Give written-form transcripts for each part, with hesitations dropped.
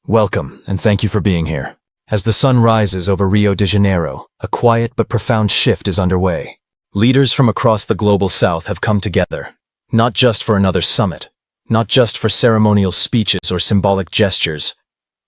Welcome, and thank you for being here. As the sun rises over Rio de Janeiro, a quiet but profound shift is underway. Leaders from across the global south have come together, not just for another summit, not just for ceremonial speeches or symbolic gestures,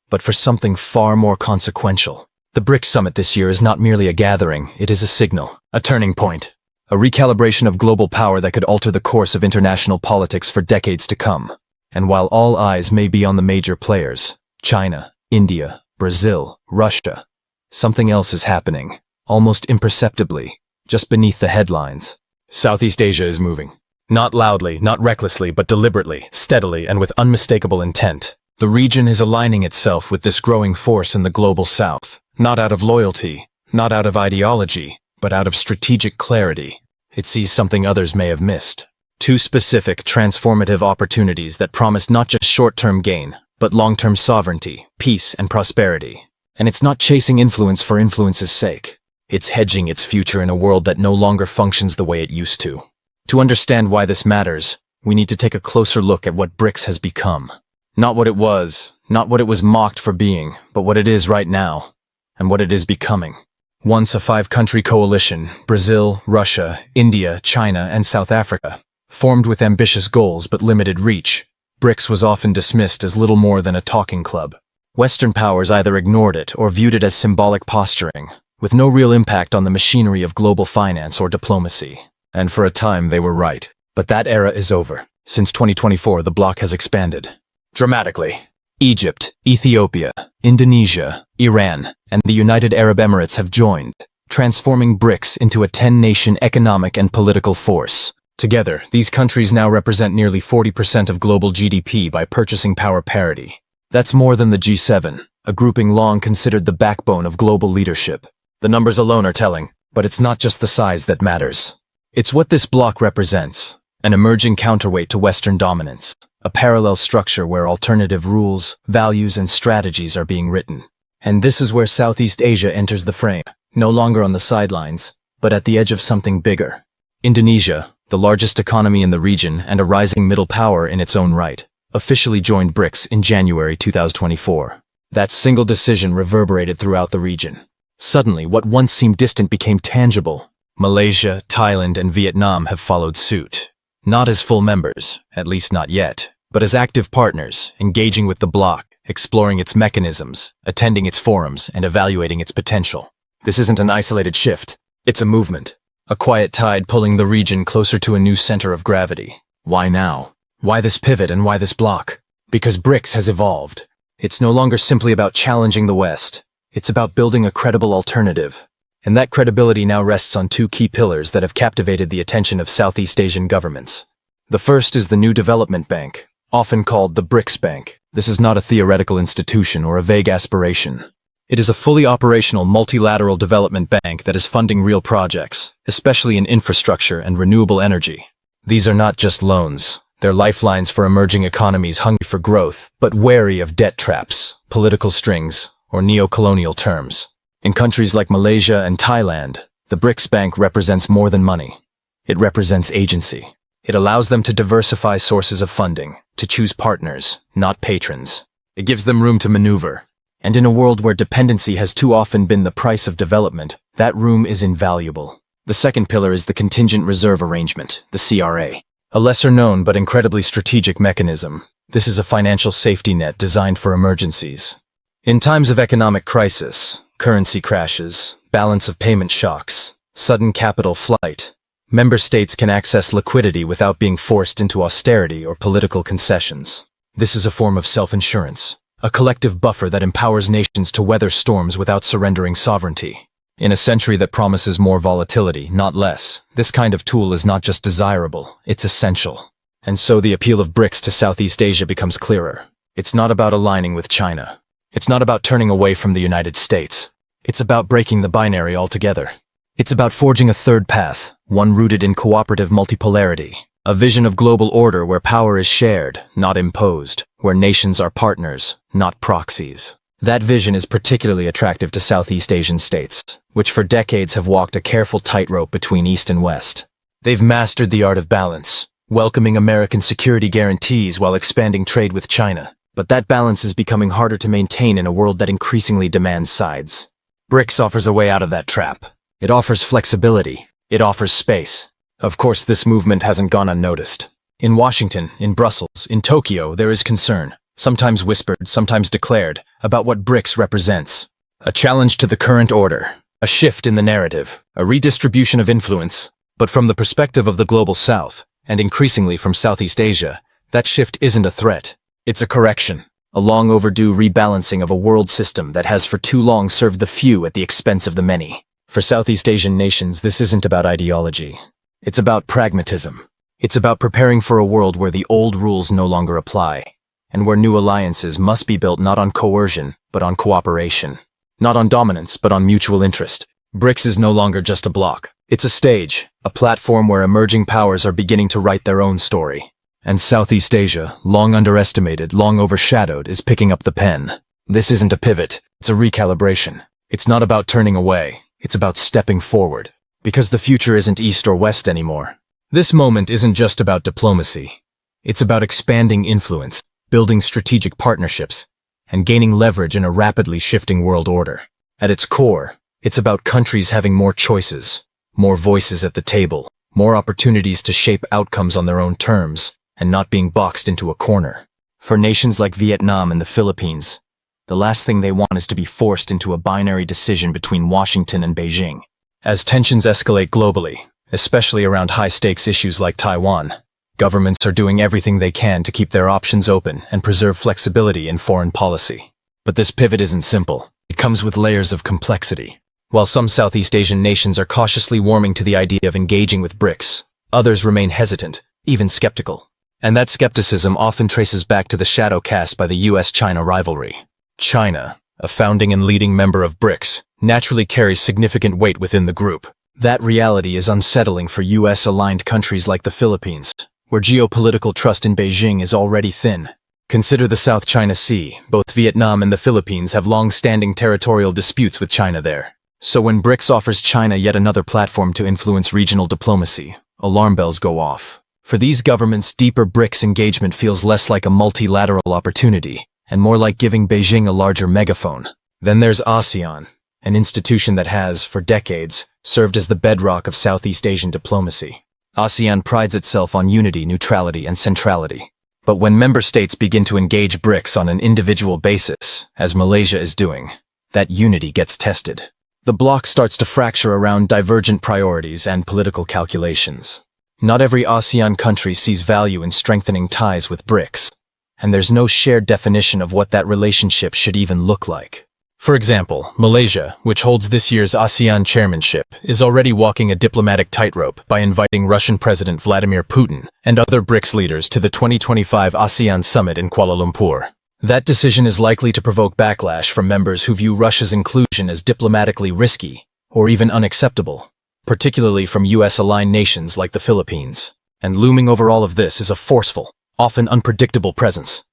but for something far more consequential. The BRICS Summit this year is not merely a gathering, it is a signal, a turning point, a recalibration of global power that could alter the course of international politics for decades to come. And while all eyes may be on the major players, China, India, Brazil, Russia, something else is happening, almost imperceptibly, just beneath the headlines. Southeast Asia is moving. Not loudly, not recklessly, but deliberately, steadily, and with unmistakable intent. The region is aligning itself with this growing force in the global south, not out of loyalty, not out of ideology, but out of strategic clarity. It sees something others may have missed. Two specific, transformative opportunities that promise not just short-term gain, but long-term sovereignty, peace, and prosperity. And it's not chasing influence for influence's sake. It's hedging its future in a world that no longer functions the way it used to. To understand why this matters, we need to take a closer look at what BRICS has become. Not what it was, not what it was mocked for being, but what it is right now, and what it is becoming. Once a five-country coalition, Brazil, Russia, India, China, and South Africa, formed with ambitious goals but limited reach, BRICS was often dismissed as little more than a talking club. Western powers either ignored it or viewed it as symbolic posturing, with no real impact on the machinery of global finance or diplomacy. And for a time they were right. But that era is over. Since 2024, the bloc has expanded dramatically. Egypt, Ethiopia, Indonesia, Iran, and the United Arab Emirates have joined, transforming BRICS into a 10-nation economic and political force. Together, these countries now represent nearly 40% of global GDP by purchasing power parity. That's more than the G7, a grouping long considered the backbone of global leadership. The numbers alone are telling, but it's not just the size that matters. It's what this bloc represents, an emerging counterweight to Western dominance, a parallel structure where alternative rules, values, and strategies are being written. And this is where Southeast Asia enters the frame, no longer on the sidelines, but at the edge of something bigger. Indonesia, the largest economy in the region and a rising middle power in its own right, officially joined BRICS in January 2024. That single decision reverberated throughout the region. Suddenly, what once seemed distant became tangible. Malaysia, Thailand, and Vietnam have followed suit. Not as full members, at least not yet, but as active partners, engaging with the bloc, exploring its mechanisms, attending its forums, and evaluating its potential. This isn't an isolated shift. It's a movement. A quiet tide pulling the region closer to a new center of gravity. Why now? Why this pivot and why this bloc? Because BRICS has evolved. It's no longer simply about challenging the West. It's about building a credible alternative. And that credibility now rests on two key pillars that have captivated the attention of Southeast Asian governments. The first is the New Development Bank, often called the BRICS Bank. This is not a theoretical institution or a vague aspiration. It is a fully operational multilateral development bank that is funding real projects, especially in infrastructure and renewable energy. These are not just loans. They're lifelines for emerging economies hungry for growth, but wary of debt traps, political strings, or neo-colonial terms. In countries like Malaysia and Thailand, the BRICS Bank represents more than money. It represents agency. It allows them to diversify sources of funding, to choose partners, not patrons. It gives them room to maneuver. And in a world where dependency has too often been the price of development, that room is invaluable. The second pillar is the Contingent Reserve Arrangement, the CRA. A lesser-known but incredibly strategic mechanism. This is a financial safety net designed for emergencies. In times of economic crisis, currency crashes, balance of payment shocks, sudden capital flight, member states can access liquidity without being forced into austerity or political concessions. This is a form of self-insurance. A collective buffer that empowers nations to weather storms without surrendering sovereignty. In a century that promises more volatility, not less, this kind of tool is not just desirable, it's essential. And so the appeal of BRICS to Southeast Asia becomes clearer. It's not about aligning with China. It's not about turning away from the United States. It's about breaking the binary altogether. It's about forging a third path, one rooted in cooperative multipolarity. A vision of global order where power is shared, not imposed, where nations are partners, not proxies. That vision is particularly attractive to Southeast Asian states, which for decades have walked a careful tightrope between East and West. They've mastered the art of balance, welcoming American security guarantees while expanding trade with China, But that balance is becoming harder to maintain in a world that increasingly demands sides. BRICS offers a way out of that trap. It offers flexibility. It offers space. Of course, this movement hasn't gone unnoticed. In Washington, in Brussels, in Tokyo, there is concern, sometimes whispered, sometimes declared, about what BRICS represents. A challenge to the current order, a shift in the narrative, a redistribution of influence. But from the perspective of the global South, and increasingly from Southeast Asia, that shift isn't a threat. It's a correction, a long overdue rebalancing of a world system that has for too long served the few at the expense of the many. For Southeast Asian nations, this isn't about ideology. It's about pragmatism. It's about preparing for a world where the old rules no longer apply, and where new alliances must be built not on coercion, but on cooperation. Not on dominance, but on mutual interest. BRICS is no longer just a bloc. It's a stage, a platform where emerging powers are beginning to write their own story. And Southeast Asia, long underestimated, long overshadowed, is picking up the pen. This isn't a pivot, it's a recalibration. It's not about turning away, it's about stepping forward. Because the future isn't east or west anymore. This moment isn't just about diplomacy. It's about expanding influence, building strategic partnerships, and gaining leverage in a rapidly shifting world order. At its core, it's about countries having more choices, more voices at the table, more opportunities to shape outcomes on their own terms, and not being boxed into a corner. For nations like Vietnam and the Philippines, the last thing they want is to be forced into a binary decision between Washington and Beijing. As tensions escalate globally, especially around high-stakes issues like Taiwan, governments are doing everything they can to keep their options open and preserve flexibility in foreign policy. But this pivot isn't simple. It comes with layers of complexity. While some Southeast Asian nations are cautiously warming to the idea of engaging with BRICS, others remain hesitant, even skeptical. And that skepticism often traces back to the shadow cast by the US-China rivalry. China, a founding and leading member of BRICS, naturally carries significant weight within the group. That reality is unsettling for US-aligned countries like the Philippines, where geopolitical trust in Beijing is already thin. Consider the South China Sea. Both Vietnam and the Philippines have long-standing territorial disputes with China there. So when BRICS offers China yet another platform to influence regional diplomacy, alarm bells go off. For these governments, deeper BRICS engagement feels less like a multilateral opportunity, and more like giving Beijing a larger megaphone. Then there's ASEAN, an institution that has, for decades, served as the bedrock of Southeast Asian diplomacy. ASEAN prides itself on unity, neutrality, and centrality. But when member states begin to engage BRICS on an individual basis, as Malaysia is doing, that unity gets tested. The bloc starts to fracture around divergent priorities and political calculations. Not every ASEAN country sees value in strengthening ties with BRICS, and there's no shared definition of what that relationship should even look like. For example, Malaysia, which holds this year's ASEAN chairmanship, is already walking a diplomatic tightrope by inviting Russian President Vladimir Putin and other BRICS leaders to the 2025 ASEAN Summit in Kuala Lumpur. That decision is likely to provoke backlash from members who view Russia's inclusion as diplomatically risky or even unacceptable, particularly from US-aligned nations like the Philippines. And looming over all of this is a forceful, often unpredictable presence: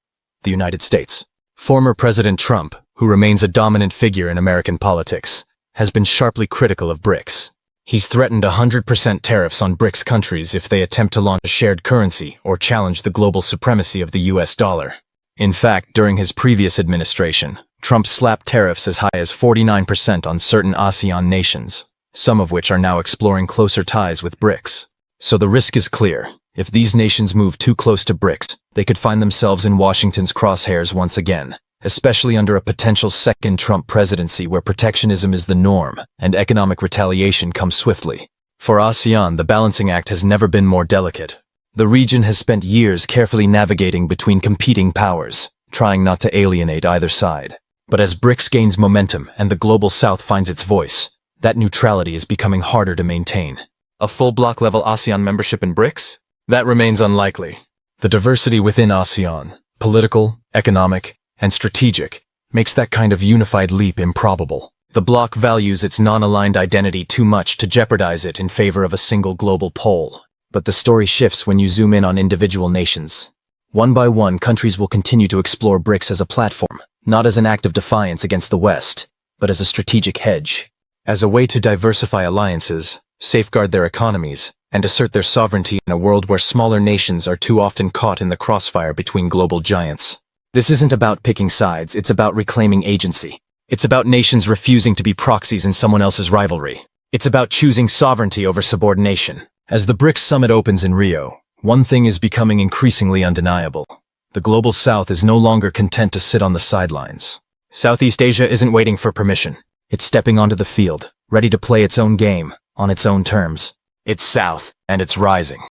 the United States. Former President Trump, who remains a dominant figure in American politics, has been sharply critical of BRICS. He's threatened 100% tariffs on BRICS countries if they attempt to launch a shared currency or challenge the global supremacy of the US dollar. In fact, during his previous administration, Trump slapped tariffs as high as 49% on certain ASEAN nations, some of which are now exploring closer ties with BRICS. So the risk is clear. If these nations move too close to BRICS, they could find themselves in Washington's crosshairs once again, especially under a potential second Trump presidency where protectionism is the norm and economic retaliation comes swiftly. For ASEAN, the balancing act has never been more delicate. The region has spent years carefully navigating between competing powers, trying not to alienate either side. But as BRICS gains momentum and the global South finds its voice, that neutrality is becoming harder to maintain. A full bloc-level ASEAN membership in BRICS? That remains unlikely. The diversity within ASEAN, political, economic, and strategic, makes that kind of unified leap improbable. The bloc values its non-aligned identity too much to jeopardize it in favor of a single global pole. But the story shifts when you zoom in on individual nations. One by one, countries will continue to explore BRICS as a platform, not as an act of defiance against the West, but as a strategic hedge. As a way to diversify alliances, safeguard their economies, and assert their sovereignty in a world where smaller nations are too often caught in the crossfire between global giants. This isn't about picking sides, it's about reclaiming agency. It's about nations refusing to be proxies in someone else's rivalry. It's about choosing sovereignty over subordination. As the BRICS Summit opens in Rio, one thing is becoming increasingly undeniable. The Global South is no longer content to sit on the sidelines. Southeast Asia isn't waiting for permission. It's stepping onto the field, ready to play its own game, on its own terms. It's South, and it's rising.